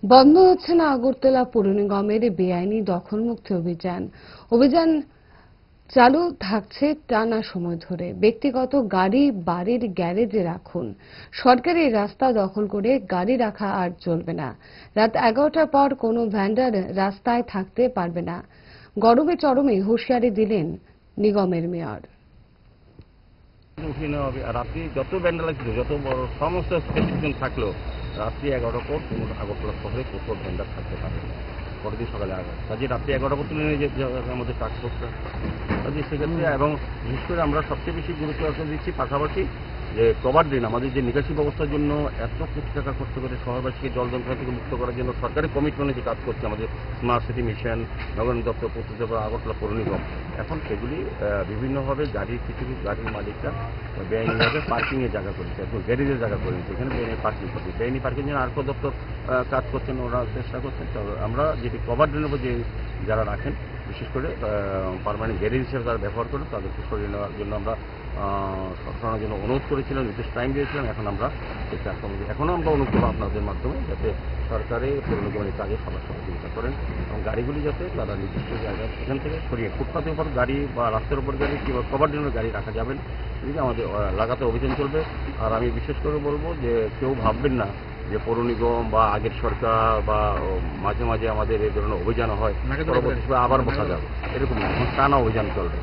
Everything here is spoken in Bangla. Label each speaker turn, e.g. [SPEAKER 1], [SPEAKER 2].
[SPEAKER 1] বন্ধ হচ্ছে না আগরতলা পৌর নিগমের বেআইনি দখলমুক্তি অভিযান চালু থাকছে টানা সময় ধরে। ব্যক্তিগত গাড়ি বাড়ির গ্যারেজে রাখুন। সরকারি রাস্তা দখল করে গাড়ি রাখা আর চলবে না। রাত 11টার পর কোনো ভ্যান্ডার রাস্তায় থাকতে পারবে না। গরমে চরমে হুঁশিয়ারি দিলেন নিগমের মেয়র।
[SPEAKER 2] উঠিয়ে নেওয়া হবে। আর রাত্রি যত ভ্যান্ডাল ছিল, যত বড় সমস্ত স্পেসিফিকেশন থাকলো, রাত্রি 11টার পর কোনো আগরতলা শহরে কোথাও ভ্যান্ডাল থাকতে পারে না। পরের দিন সকালে কাজে রাত্রি 11টার পর তুলে নিয়ে যে আমাদের টাস্কফোর্সটা কাজে সেক্ষেত্রে, এবং বিশেষ করে আমরা সবচেয়ে বেশি গুরুত্ব দিচ্ছি পাশাপাশি যে কভার ড্রেন, আমাদের যে নিকাশি ব্যবস্থার জন্য এত কোটি টাকা খরচ করে শহরবাসীকে জল যন্ত্রণা থেকে মুক্ত করার জন্য সরকারি কমিটমেন্টে যে কাজ করছে আমাদের স্মার্ট সিটি মিশন, নগর দপ্তর, প্রস্তুত আগরতলা পৌর নিগম, এখন সেগুলি বিভিন্নভাবে গাড়ির কিছু গাড়ির মালিকরা বেআইনিভাবে পার্কিংয়ের জায়গা করেছে, এখন গ্যারেজের জায়গা করেছে, এখানে বেআইনি পার্কিং করছে। বেআইনি পার্কিং জন্য আর্থ দপ্তর কাজ করছেন, ওরা চেষ্টা করছেন। তো আমরা যেটি কভার ড্রেনের উপর যে যারা রাখেন, বিশেষ করে পার্মানেন্ট গ্যারেজ হিসেবে তারা ব্যবহার করেন, তাদেরকে সরিয়ে নেওয়ার জন্য আমরা সরানোর জন্য অনুরোধ করেছিলাম, নির্দিষ্ট টাইম দিয়েছিলাম। এখনও আমরা অনুরোধ করবো আপনাদের মাধ্যমে, যাতে সরকারে পৌর নিগমের কাজে সবার সহযোগিতা করেন এবং গাড়িগুলি যাতে তারা নির্দিষ্ট জায়গায় সেখান থেকে সরিয়ে, ফুটপাতের উপর গাড়ি বা রাস্তার উপর গাড়ি কিংবা কভার ড্রেনের গাড়ি রাখা যাবেন, এদিকে আমাদের লাগাতার অভিযান চলবে। আর আমি বিশেষ করে বলবো যে কেউ ভাববেন না যে পৌর নিগম বা আগের সরকার বা মাঝে মাঝে আমাদের এই ধরনের অভিযান হয়, পরবর্তী আবার বসা যাবে, এরকম টানা অভিযান চলবে।